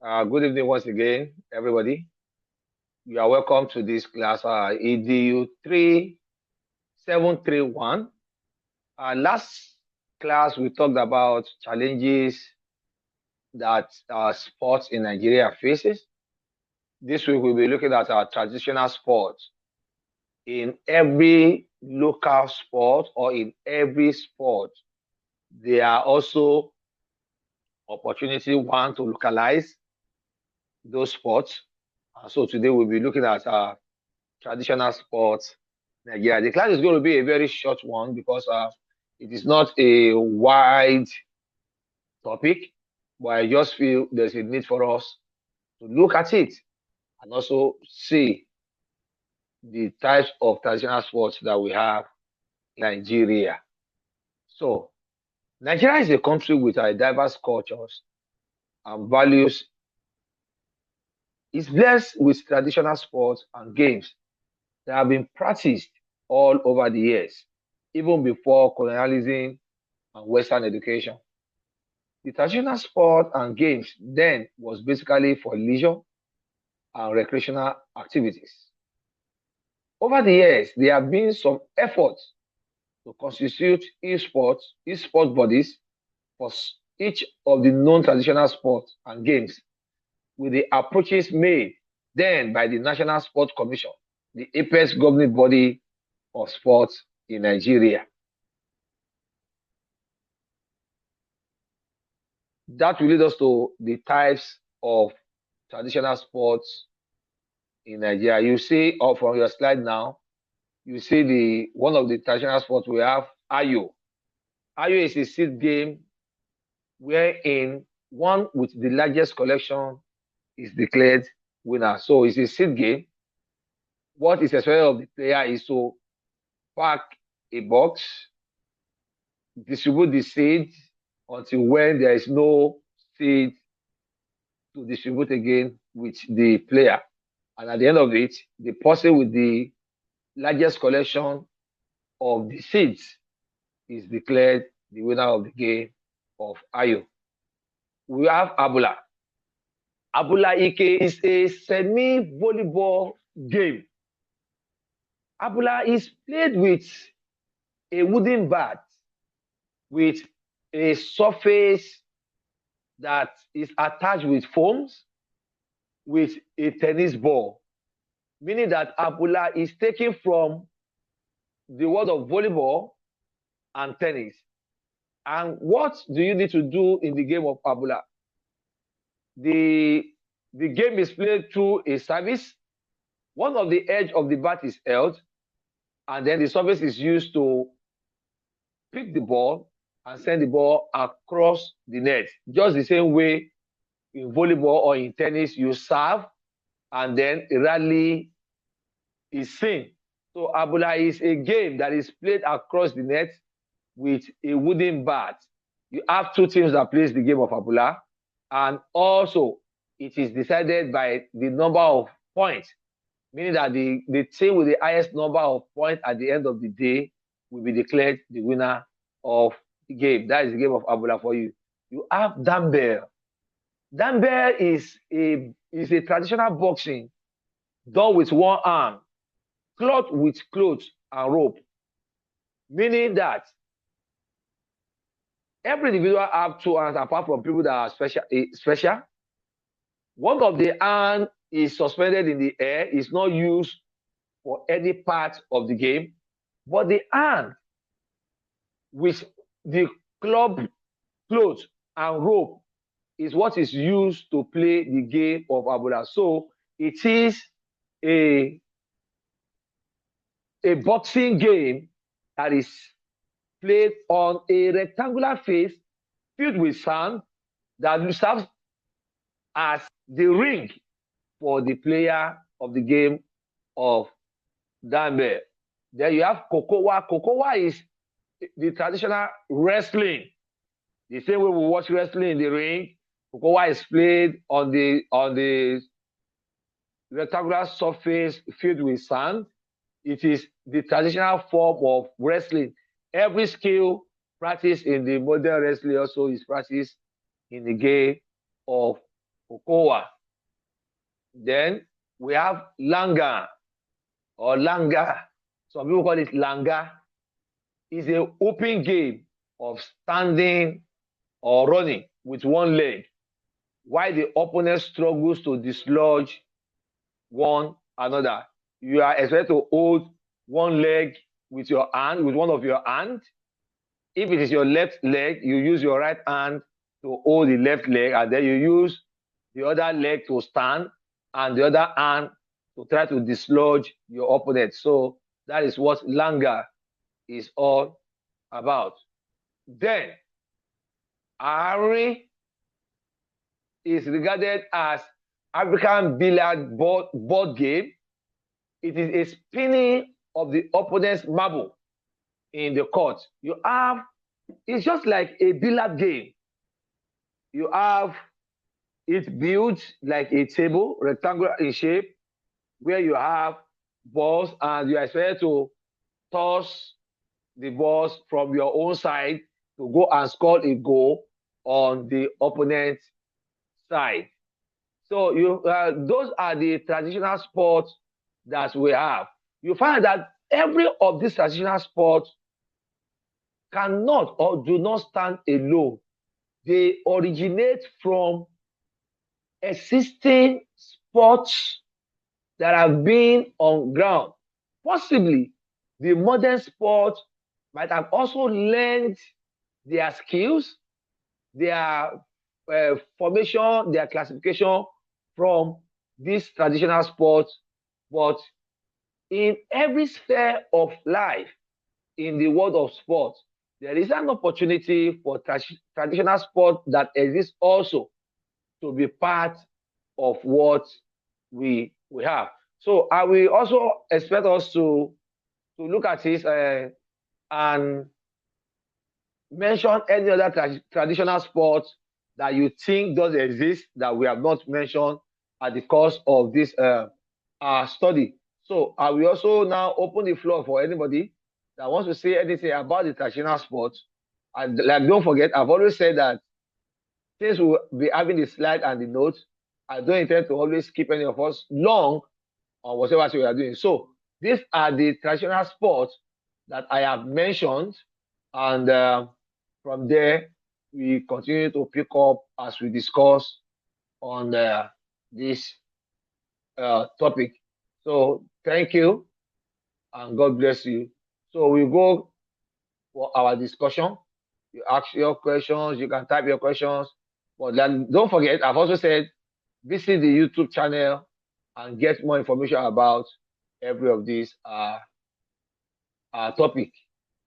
Good evening once again, everybody. You are welcome to this class, EDU 3731. Last class, we talked about challenges that sports in Nigeria faces. This week, we'll be looking at our traditional sports. In every local sport or in every sport, there are also opportunity, one, to localize those sports. So today, we'll be looking at traditional sports Nigeria. The class is going to be a very short one because it is not a wide topic, but I just feel there's a need for us to look at it and also see the types of traditional sports that we have in Nigeria. So, Nigeria is a country with diverse cultures and values. It's blessed with traditional sports and games that have been practiced all over the years, even before colonialism and Western education. The traditional sport and games then was basically for leisure and recreational activities. Over the years, there have been some efforts to constitute e-sport bodies for each of the non-traditional sports and games, with the approaches made then by the National Sports Commission, the apex governing body of sports in Nigeria. That will lead us to the types of traditional sports in Nigeria. You see, from your slide now, you see the one of the traditional sports we have, Ayo. Ayo is a seed game wherein one with the largest collection is declared winner. So it's a seed game. What is expected of the player is to pack a box, distribute the seed until when there is no seed to distribute again with the player. And at the end of it, the person with the largest collection of the seeds is declared the winner of the game of Ayo. We have Abula. Abula Ike is a semi-volleyball game. Abula is played with a wooden bat with a surface that is attached with foams with a tennis ball, meaning that Abula is taken from the world of volleyball and tennis. And what do you need to do in the game of Abula? The game is played through a service. One of the edge of the bat is held, and then the service is used to pick the ball and send the ball across the net. Just the same way in volleyball or in tennis, you serve, and then a rally is seen. So Abula is a game that is played across the net with a wooden bat. You have two teams that plays the game of Abula, and also it is decided by the number of points, meaning that the team with the highest number of points at the end of the day will be declared the winner of the game. That is the game of Abula for you. You have Dambel. Dambel is a traditional boxing done with one arm, cloth with clothes and rope, meaning that every individual have two hands apart from people that are special. One of the hand is suspended in the air, is not used for any part of the game, but the hand with the club, clothes, and rope is what is used to play the game of Abula. So it is a boxing game that is played on a rectangular face filled with sand that serves as the ring for the player of the game of Dambe. Then you have Kokowa. Kokowa is the traditional wrestling. The same way we watch wrestling in the ring, Kokowa is played on the rectangular surface filled with sand. It is the traditional form of wrestling. Every skill practiced in the modern wrestling also is practiced in the game of Okowa. Then we have Langa or Langa. Some people call it Langa. It's a open game of standing or running with one leg while the opponent struggles to dislodge one another. You are expected to hold one leg with your hand, with one of your hands. If it is your left leg, you use your right hand to hold the left leg, and then you use the other leg to stand and the other hand to try to dislodge your opponent. So that is what Langa is all about. Then, Ari is regarded as African billiard board game. It is a spinning of the opponent's marble in the court. It's just like a billiard game. You have it built like a table, rectangular in shape, where you have balls and you are expected to toss the balls from your own side to go and score a goal on the opponent's side. So those are the traditional sports that we have. You find that every of these traditional sports cannot or do not stand alone. They originate from existing sports that have been on ground. Possibly, the modern sport might have also learned their skills, their formation, their classification from these traditional sports. But in every sphere of life in the world of sports, there is an opportunity for traditional sport that exists also to be part of what we have. So I will also expect us to look at this and mention any other traditional sports that you think does exist that we have not mentioned at the course of this study. So I will also now open the floor for anybody that wants to say anything about the traditional sports. And like, don't forget, I've always said that since we'll be having the slide and the notes, I don't intend to always keep any of us long on whatever we are doing. So these are the traditional sports that I have mentioned, and from there we continue to pick up as we discuss on this topic. So thank you and God bless you. So we go for our discussion. You ask your questions, you can type your questions, but then don't forget, I've also said visit the YouTube channel and get more information about every of these topic.